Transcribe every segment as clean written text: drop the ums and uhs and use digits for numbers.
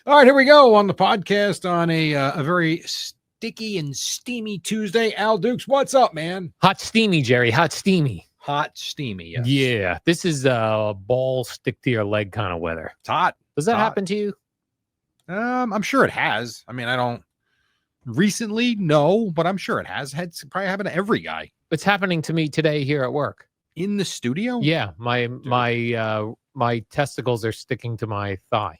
All right, here we go on the podcast on a very sticky and steamy Tuesday. Al Dukes, what's up, man? Hot steamy, Jerry. Hot steamy. Hot steamy, yes. Yeah, this is ball stick to your leg kind of weather. It's hot. Does that happen to you? I'm sure it has. I mean, I don't recently, no, but I'm sure it has. It's probably happened to every guy. It's happening to me today here at work. In the studio? Yeah, my testicles are sticking to my thigh.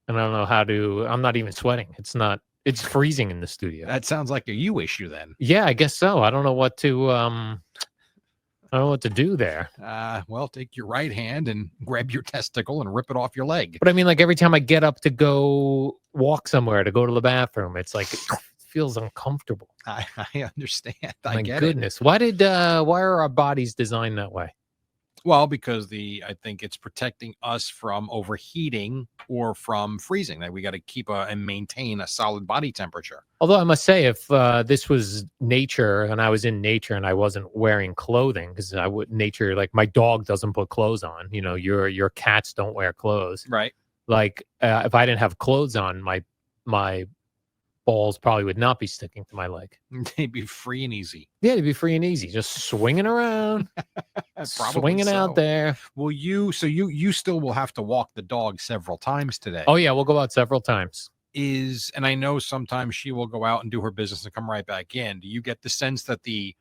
And I don't know how to. I'm not even sweating. It's freezing in the studio. That sounds like a you issue then. Yeah, I guess so. I don't know what to. I don't know what to do there. Well, take your right hand and grab your testicle and rip it off your leg. But I mean, like every time I get up to go walk somewhere, to go to the bathroom, it's like it feels uncomfortable. I understand. My goodness, why are our bodies designed that way? Well, because I think it's protecting us from overheating or from freezing. That we got to keep and maintain a solid body temperature. Although I must say, if this was nature and I was in nature and I wasn't wearing clothing, because nature, like my dog doesn't put clothes on. You know, your cats don't wear clothes. Right. Like if I didn't have clothes on, my balls probably would not be sticking to my leg. They'd be free and easy. Yeah, they'd be free and easy, just swinging around, swinging out there. Well, you still will have to walk the dog several times today. Oh yeah, we'll go out several times. And I know sometimes she will go out and do her business and come right back in. Do you get the sense that the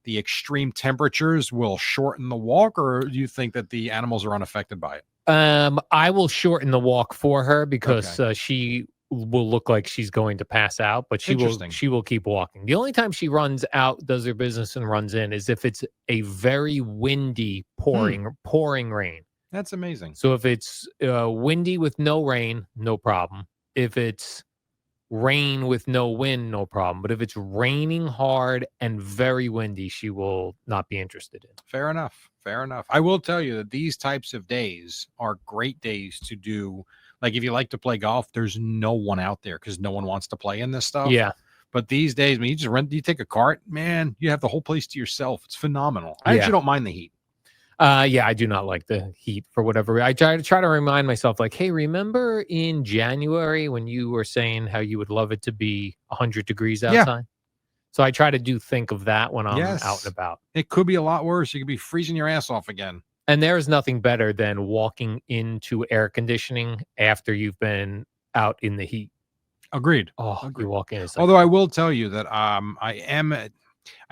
extreme temperatures will shorten the walk, or do you think that the animals are unaffected by it? I will shorten the walk for her because she will look like she's going to pass out, but she will keep walking. The only time she runs out, does her business, and runs in is if it's a very windy, pouring rain. That's amazing. So if it's windy with no rain, no problem. If it's rain with no wind, no problem. But if it's raining hard and very windy, she will not be interested in. Fair enough. I will tell you that these types of days are great days to do. Like if you like to play golf, there's no one out there because no one wants to play in this stuff. Yeah. But these days, I mean, you take a cart, man, you have the whole place to yourself. It's phenomenal. I actually don't mind the heat. Yeah, I do not like the heat for whatever. I try to remind myself, like, hey, remember in January when you were saying how you would love it to be 100 degrees outside? Yeah. So I try to think of that when I'm out and about. It could be a lot worse. You could be freezing your ass off again. And there is nothing better than walking into air conditioning after you've been out in the heat. Agreed. You walk in. Although I will tell you that I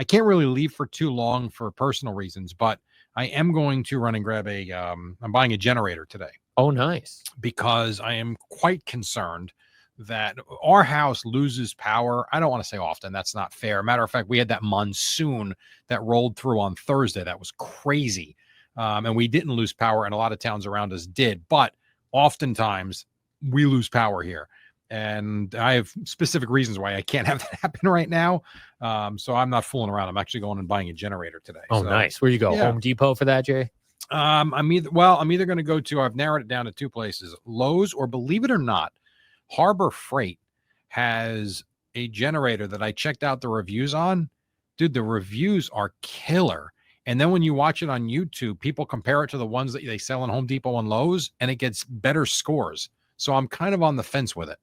can't really leave for too long for personal reasons, but I am going to run and grab I'm buying a generator today. Oh, nice. Because I am quite concerned that our house loses power. I don't want to say often. That's not fair. Matter of fact, we had that monsoon that rolled through on Thursday. That was crazy. And we didn't lose power, and a lot of towns around us did. But oftentimes, we lose power here. And I have specific reasons why I can't have that happen right now. So I'm not fooling around. I'm actually going and buying a generator today. Oh, nice. Where you go? Yeah. Home Depot for that, Jay? I'm either going to go to, I've narrowed it down to two places, Lowe's, or believe it or not, Harbor Freight has a generator that I checked out the reviews on. Dude, the reviews are killer. And then when you watch it on YouTube, people compare it to the ones that they sell in Home Depot and Lowe's, and it gets better scores. So I'm kind of on the fence with it.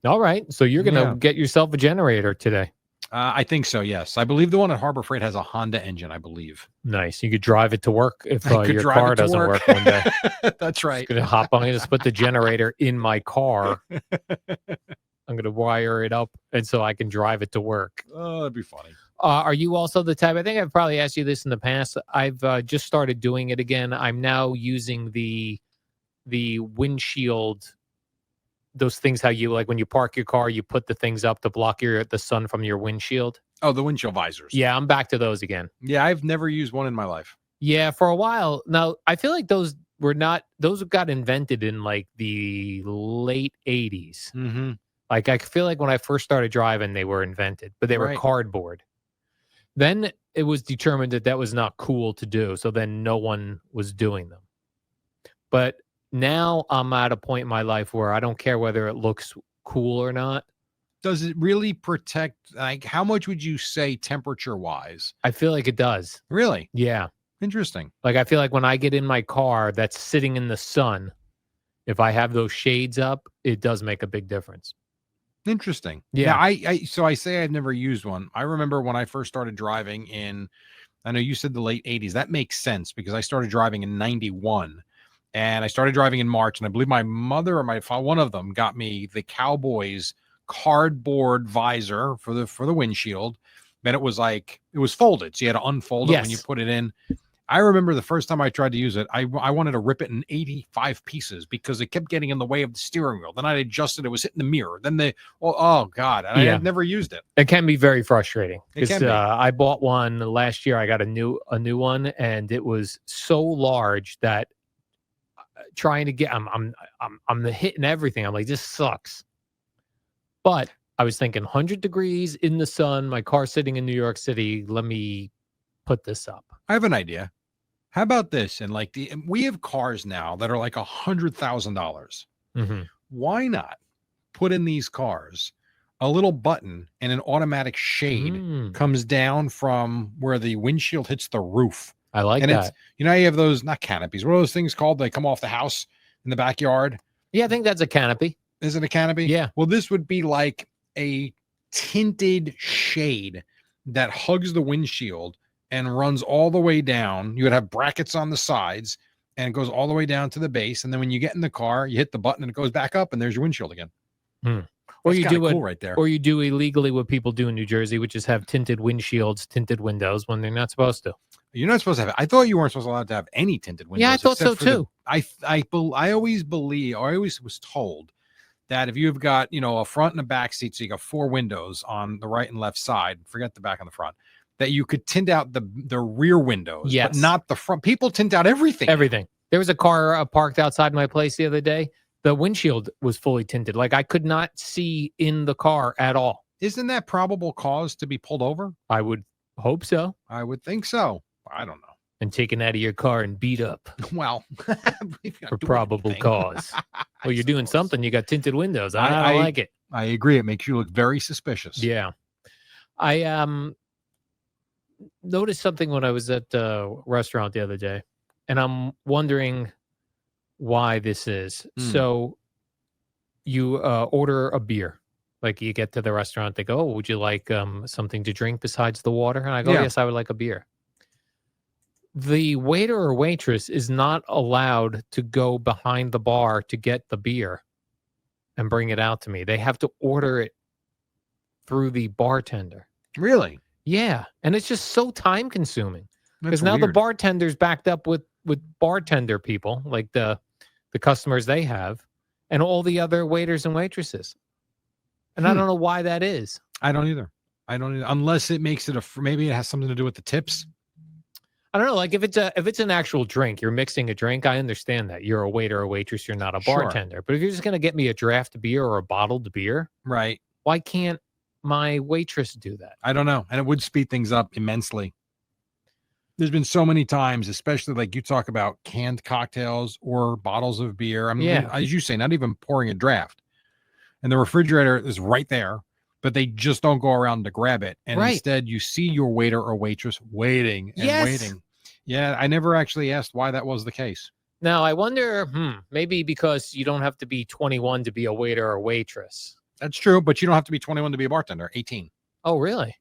All right. So you're going to get yourself a generator today. I think so, yes. I believe the one at Harbor Freight has a Honda engine, I believe. Nice. You could drive it to work if your car doesn't work one day. That's right. I'm going to hop on and just put the generator in my car. I'm going to wire it up, and so I can drive it to work. Oh, that'd be funny. Are you also the type? I think I've probably asked you this in the past. I've just started doing it again. I'm now using the windshield. Those things how you like when you park your car, you put the things up to block the sun from your windshield. Oh, the windshield visors. Yeah, I'm back to those again. Yeah, I've never used one in my life. Yeah, for a while. Now, I feel like those got invented in like the late 80s. Mm-hmm. Like I feel like when I first started driving, they were invented, but they were cardboard. Then it was determined that was not cool to do. So then no one was doing them. But now I'm at a point in my life where I don't care whether it looks cool or not. Does it really protect, like, how much would you say temperature wise? I feel like it does. Really? Yeah. Interesting. Like, I feel like when I get in my car that's sitting in the sun, If I have those shades up, it does make a big difference. Interesting. Yeah. Now, so I say I've never used one. I remember when I first started driving I know you said the late 80s. That makes sense because I started driving in 91 and I started driving in March. And I believe my mother or my father, one of them, got me the Cowboys cardboard visor for the windshield. Then it was folded. So you had to unfold it when you put it in. I remember the first time I tried to use it, I wanted to rip it in 85 pieces because it kept getting in the way of the steering wheel. Then I adjusted, it was hitting the mirror. Then oh God, and I had never used it. It can be very frustrating. It can be. I bought one last year. I got a new one, and it was so large that trying to get, I'm hitting everything. I'm like, this sucks. But I was thinking 100 degrees in the sun, my car sitting in New York City. Let me put this up. I have an idea. How about this? And we have cars now that are like $100,000. Mm-hmm. Why not put in these cars a little button and an automatic shade comes down from where the windshield hits the roof? I like that. You have those, not canopies. What are those things called? They come off the house in the backyard. Yeah, I think that's a canopy. Is it a canopy? Yeah. Well, this would be like a tinted shade that hugs the windshield and runs all the way down. You would have brackets on the sides and it goes all the way down to the base. And then when you get in the car, you hit the button and it goes back up and there's your windshield again. Or you do cool right there. Or you do illegally what people do in New Jersey, which is have tinted windshields, tinted windows when they're not supposed to. You're not supposed to have it. I thought you weren't supposed to allowed to have any tinted windows. Yeah, I thought so too. I always was told that if you've got, a front and a back seat, so you got 4 windows on the right and left side, forget the back and the front, that you could tint out the rear windows, but not the front. People tint out everything. Everything. There was a car parked outside my place the other day. The windshield was fully tinted. Like I could not see in the car at all. Isn't that probable cause to be pulled over? I would hope so. I would think so. I don't know. And taken out of your car and beat up. Well, for probable cause. Well, you're doing something. You got tinted windows. I like it. I agree. It makes you look very suspicious. Yeah. I noticed something when I was at a restaurant the other day, and I'm wondering why this is. So you order a beer. Like you get to the restaurant, they go, would you like something to drink besides the water? And I go, yes, I would like a beer. The waiter or waitress is not allowed to go behind the bar to get the beer and bring it out to me. They have to order it through the bartender. Really? Yeah. And it's just so time consuming because now the bartender's backed up with bartender people, like the customers they have, and all the other waiters and waitresses. And I don't know why that is. I don't either. Unless it makes it maybe it has something to do with the tips. I don't know. Like if it's an actual drink, you're mixing a drink. I understand that you're a waiter or waitress. You're not a bartender. Sure. But if you're just going to get me a draft beer or a bottled beer, right? Why can't my waitress do that? I don't know. And it would speed things up immensely. There's been so many times, especially like you talk about canned cocktails or bottles of beer. I mean, as you say, not even pouring a draft. And the refrigerator is right there, but they just don't go around to grab it. And instead you see your waiter or waitress waiting and waiting. Yeah, I never actually asked why that was the case. Now, I wonder, maybe because you don't have to be 21 to be a waiter or waitress. That's true, but you don't have to be 21 to be a bartender, 18. Oh, really?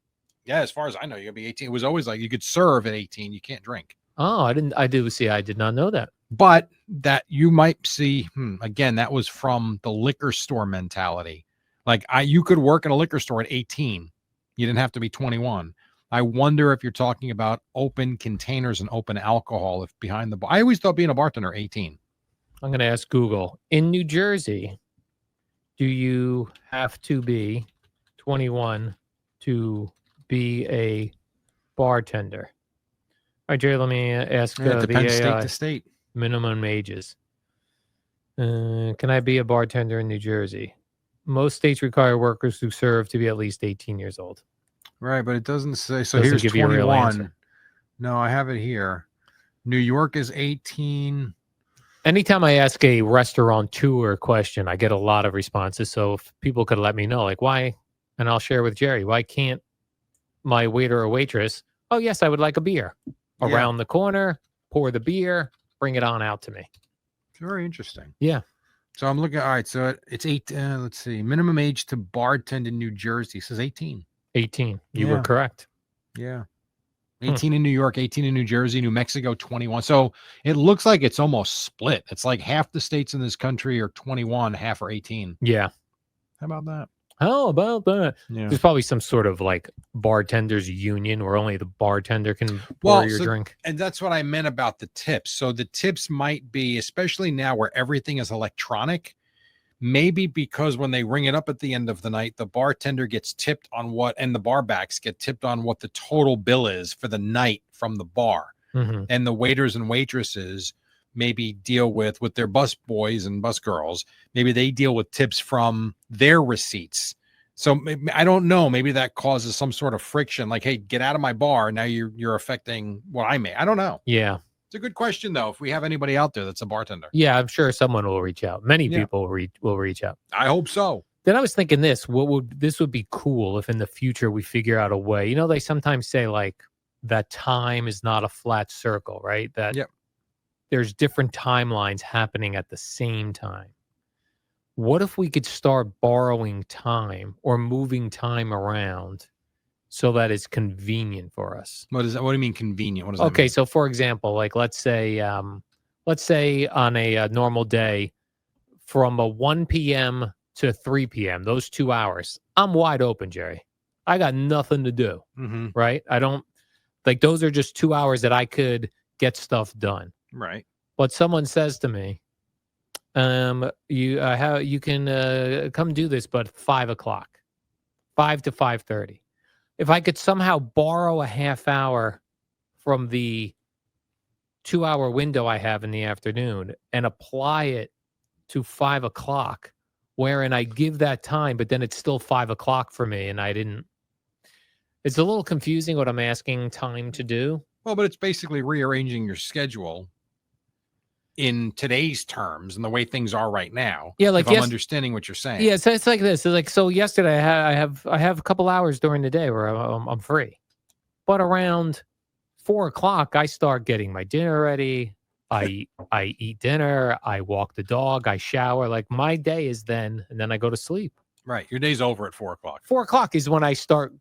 Yeah, as far as I know, you're going to be 18. It was always like you could serve at 18. You can't drink. Oh, I did not know that. But that you might see, again, that was from the liquor store mentality. Like you could work at a liquor store at 18. You didn't have to be 21. I wonder if you're talking about open containers and open alcohol if behind the bar. I always thought being a bartender 18. I'm going to ask Google. In New Jersey, do you have to be 21 to be a bartender? All right, Jerry, let me ask it depends the AI. State to state. Minimum ages. Can I be a bartender in New Jersey? Most states require workers who serve to be at least 18 years old. Right, but it doesn't say. So here's 21. No, I have it here. New York is 18. Anytime I ask a restaurateur question, I get a lot of responses. So if people could let me know, like why, and I'll share with Jerry, why can't my waiter or waitress, oh, yes, I would like a beer. Around the corner, pour the beer, bring it on out to me. Very interesting. Yeah. So I'm looking. All right. So it's 8. Let's see. Minimum age to bartend in New Jersey. It says 18. 18. You were correct. Yeah. 18 in New York, 18 in New Jersey, New Mexico, 21. So it looks like it's almost split. It's like half the states in this country are 21, half are 18. Yeah. How about that? How about that? Yeah. There's probably some sort of like bartenders union where only the bartender can pour your drink. And that's what I meant about the tips. So the tips might be, especially now where everything is electronic, maybe because when they ring it up at the end of the night, the bartender gets tipped on what, and the barbacks get tipped on what the total bill is for the night from the bar. Mm-hmm. And the waiters and waitresses maybe deal with their bus boys and bus girls. Maybe they deal with tips from their receipts. So maybe, I don't know. Maybe that causes some sort of friction. Like, hey, get out of my bar. Now you're affecting what I make. I don't know. Yeah. It's a good question, though. If we have anybody out there that's a bartender. Yeah, I'm sure someone will reach out. Many people will reach out. I hope so. Then I was thinking this would be cool if in the future we figure out a way. You know, they sometimes say like that time is not a flat circle, right? That there's different timelines happening at the same time. What if we could start borrowing time or moving time around so that it's convenient for us? What is that? What do you mean convenient? What does that mean? Okay, so for example, like let's say on a normal day from a 1 p.m. to 3 p.m., those 2 hours, I'm wide open, Jerry. I got nothing to do, right? I don't like those are just 2 hours that I could get stuff done. Right. But someone says to me, you can come do this, but 5 o'clock, 5 to 5:30. If I could somehow borrow a half hour from the 2 hour window I have in the afternoon and apply it to 5 o'clock, wherein I give that time, but then it's still 5 o'clock for me. And it's a little confusing what I'm asking time to do. Well, but it's basically rearranging your schedule in today's terms and the way things are right now. Yeah, like if I'm understanding what you're saying. Yeah, so it's like this. It's like so. Yesterday, I have a couple hours during the day where I'm free, but around 4 o'clock, I start getting my dinner ready. I eat dinner. I walk the dog. I shower. Like my day is then, and then I go to sleep. Right, your day's over at 4 o'clock. 4 o'clock is when I start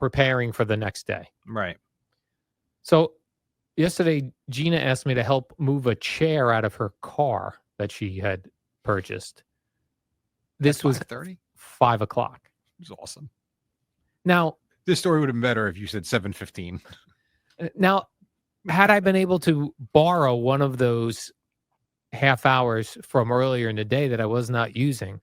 preparing for the next day. Right. So yesterday, Gina asked me to help move a chair out of her car that she had purchased. This was 5:30? 5 o'clock. It was awesome. Now, this story would have been better if you said 7:15. Now, had I been able to borrow one of those half hours from earlier in the day that I was not using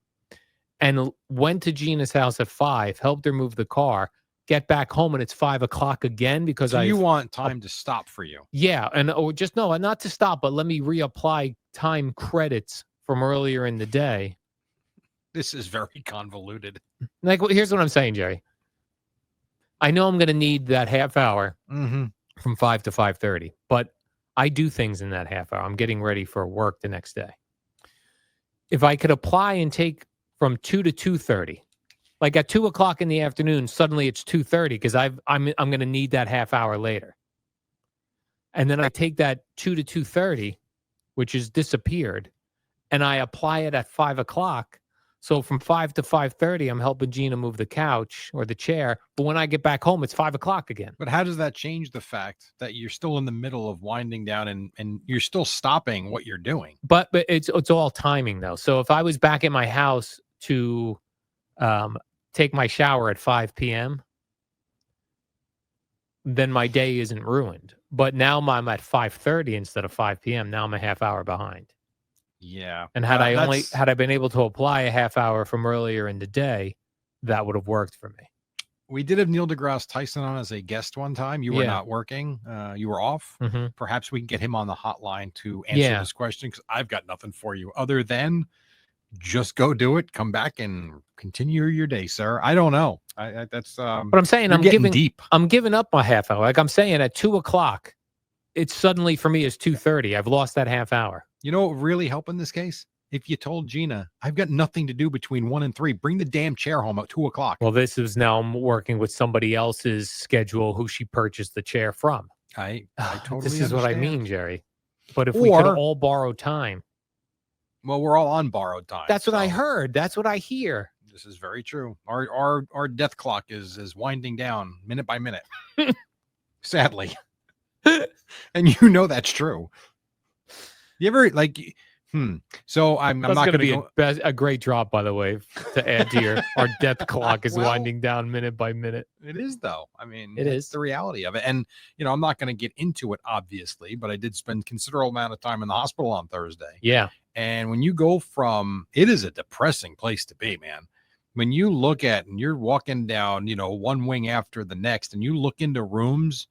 and went to Gina's house at 5, helped her move the car, get back home and it's 5 o'clock again because you want time to stop for you. Yeah. And not to stop, but let me reapply time credits from earlier in the day. This is very convoluted. Like, here's what I'm saying, Jerry. I know I'm going to need that half hour from 5 to 5:30, but I do things in that half hour. I'm getting ready for work the next day. If I could apply and take from 2 to 2:30, like at 2 o'clock in the afternoon, suddenly it's 2:30 because I'm going to need that half hour later. And then I take that 2 to 2:30, which has disappeared, and I apply it at 5 o'clock. So from 5 to 5:30, I'm helping Gina move the couch or the chair. But when I get back home, it's 5 o'clock again. But how does that change the fact that you're still in the middle of winding down and you're still stopping what you're doing? But it's all timing, though. So if I was back at my house to take my shower at 5 p.m., then my day isn't ruined. But now I'm at 5:30 instead of 5 p.m. Now I'm a half hour behind. Yeah. And had I been able to apply a half hour from earlier in the day, that would have worked for me. We did have Neil deGrasse Tyson on as a guest one time. You were not working. You were off. Perhaps we can get him on the hotline to answer this question because I've got nothing for you other than just go do it. Come back and continue your day, sir. I don't know. That's but I'm saying I'm giving up my half hour. Like I'm saying at 2 o'clock, it's suddenly for me is 2:30. I've lost that half hour. You know what would really help in this case? If you told Gina, I've got nothing to do between 1 and 3. Bring the damn chair home at 2 o'clock. Well, this is now I'm working with somebody else's schedule who she purchased the chair from. I totally This is understand. what I mean, Jerry. But if we could all borrow time. Well, we're all on borrowed time. That's what I heard. That's what I hear. This is very true. Our death clock is winding down minute by minute. Sadly. And you know that's true. You ever so I'm not going to be a great drop, by the way, to add to our death clock is winding down minute by minute. It is, though. I mean, it is the reality of it. And, I'm not going to get into it, obviously, but I did spend considerable amount of time in the hospital on Thursday. Yeah. And when you go it is a depressing place to be, man. When you look at and you're walking down, one wing after the next, and you look into rooms,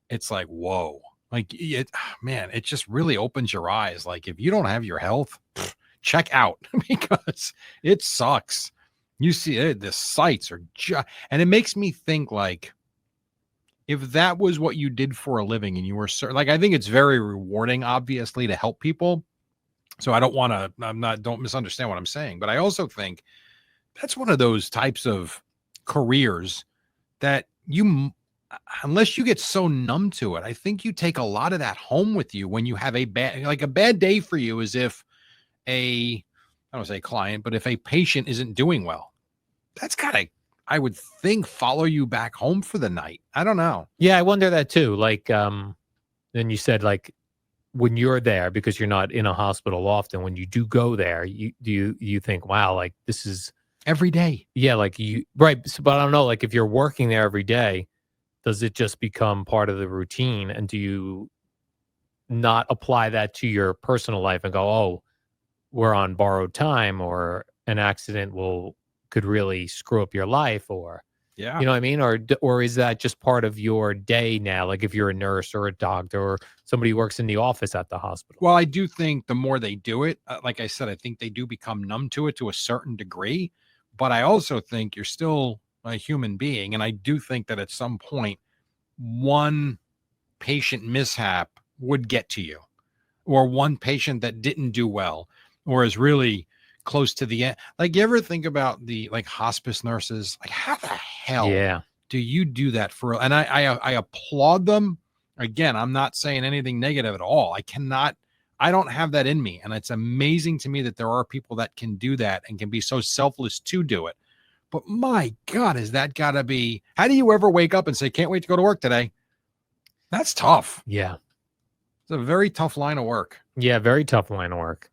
it's like, whoa. Like, it just really opens your eyes. Like, if you don't have your health, check out because it sucks. You see it, the sights are and it makes me think, like, if that was what you did for a living and you were like, I think it's very rewarding, obviously, to help people. So I don't misunderstand what I'm saying, but I also think that's one of those types of careers that unless you get so numb to it, I think you take a lot of that home with you when you have a bad day for you is if I don't say client, but if a patient isn't doing well, that's gotta, I would think, follow you back home for the night. I don't know. Yeah, I wonder that too. Like, then you said, like, when you're there, because you're not in a hospital often, when you do go there, you think, wow, like, this is every day. Yeah, like right. But I don't know, like, if you're working there every day, does it just become part of the routine? And do you not apply that to your personal life and go, oh, we're on borrowed time, or an accident could really screw up your life, or, yeah, you know what I mean? Or is that just part of your day now? Like, if you're a nurse or a doctor or somebody who works in the office at the hospital. Well, I do think the more they do it, like I said, I think they do become numb to it to a certain degree, but I also think you're still a human being. And I do think that at some point, one patient mishap would get to you, or one patient that didn't do well, or is really close to the end. Like, you ever think about the hospice nurses? Like, how the hell do you do that for? And I applaud them. Again, I'm not saying anything negative at all. I don't have that in me. And it's amazing to me that there are people that can do that and can be so selfless to do it. But my God, is that gotta be, how do you ever wake up and say, can't wait to go to work today? That's tough. Yeah. It's a very tough line of work. Yeah, very tough line of work.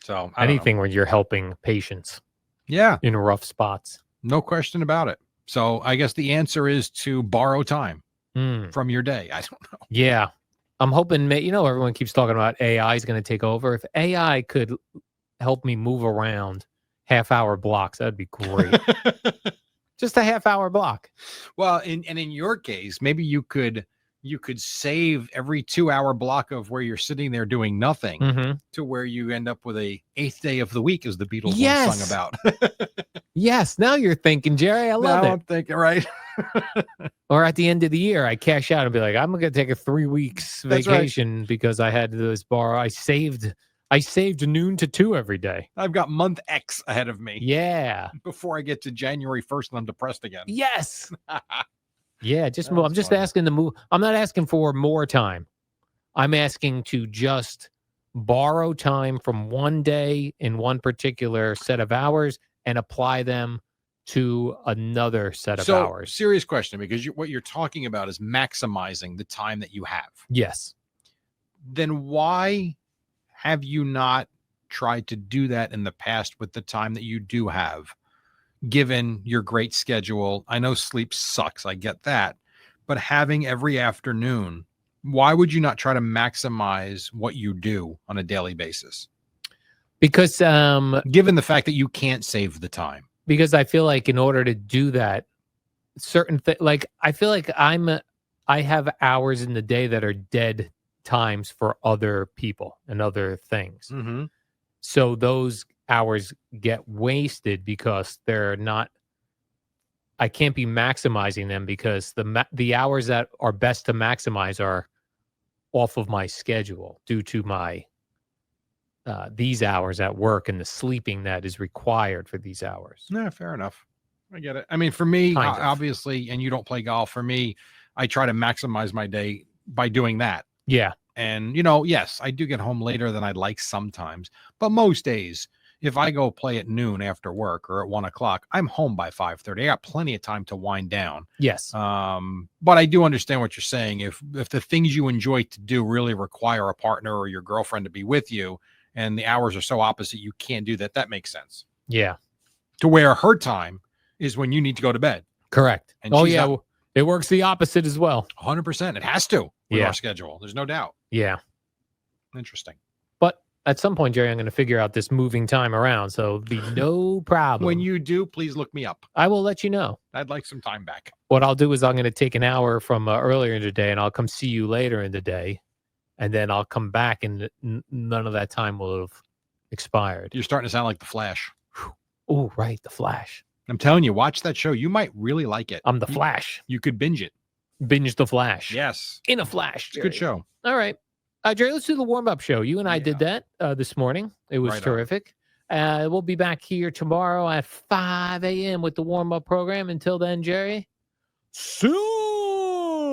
So anything where you're helping patients. Yeah. In rough spots. No question about it. So I guess the answer is to borrow time from your day. I don't know. Yeah. I'm hoping, everyone keeps talking about AI is going to take over. If AI could help me move around half-hour blocks, that'd be great. Just a half-hour block. Well, in your case, maybe you could save every 2-hour block of where you're sitting there doing nothing to where you end up with a 8th day of the week, as the Beatles once sung about. Yes. Now you're thinking, Jerry. I love it. I'm thinking, right. Or at the end of the year, I cash out and be like, I'm going to take a 3 weeks vacation because I had this borrow. I saved noon to 2 every day. I've got month X ahead of me. Yeah. Before I get to January 1st and I'm depressed again. Yes. Yeah. I'm just asking to move. I'm not asking for more time. I'm asking to just borrow time from one day in one particular set of hours and apply them to another set of hours. Serious question, because what you're talking about is maximizing the time that you have. Yes. Then why have you not tried to do that in the past with the time that you do have, given your great schedule? I know sleep sucks. I get that. But having every afternoon, why would you not try to maximize what you do on a daily basis? Because given the fact that you can't save the time. Because I feel like in order to do that, I feel like I have hours in the day that are dead times for other people and other things. Mm-hmm. So those hours get wasted because they're not, I can't be maximizing them because the hours that are best to maximize are off of my schedule due to my these hours at work and the sleeping that is required for these hours. Yeah, fair enough. I get it. I mean, for me, obviously, and you don't play golf. For me, I try to maximize my day by doing that. Yeah. And, yes, I do get home later than I'd like sometimes. But most days, if I go play at noon after work or at 1:00, I'm home by 5:30. I got plenty of time to wind down. Yes. But I do understand what you're saying. If the things you enjoy to do really require a partner or your girlfriend to be with you, and the hours are so opposite, you can't do that. That makes sense. Yeah. To where her time is when you need to go to bed. Correct. And it works the opposite as well. 100%. It has to with our schedule. There's no doubt. Yeah. Interesting. But at some point, Jerry, I'm going to figure out this moving time around. So it'll be no problem. When you do, please look me up. I will let you know. I'd like some time back. What I'll do is I'm going to take an hour from earlier in the day, and I'll come see you later in the day. And then I'll come back, and none of that time will have expired. You're starting to sound like the Flash. Oh, right. The Flash. I'm telling you, watch that show. You might really like it. I'm the Flash. You could binge it. Binge the Flash. Yes. In a flash. It's a good show. All right. Jerry, let's do the warm-up show. You and I did that this morning. It was terrific. We'll be back here tomorrow at 5 a.m. with the warm-up program. Until then, Jerry, see you.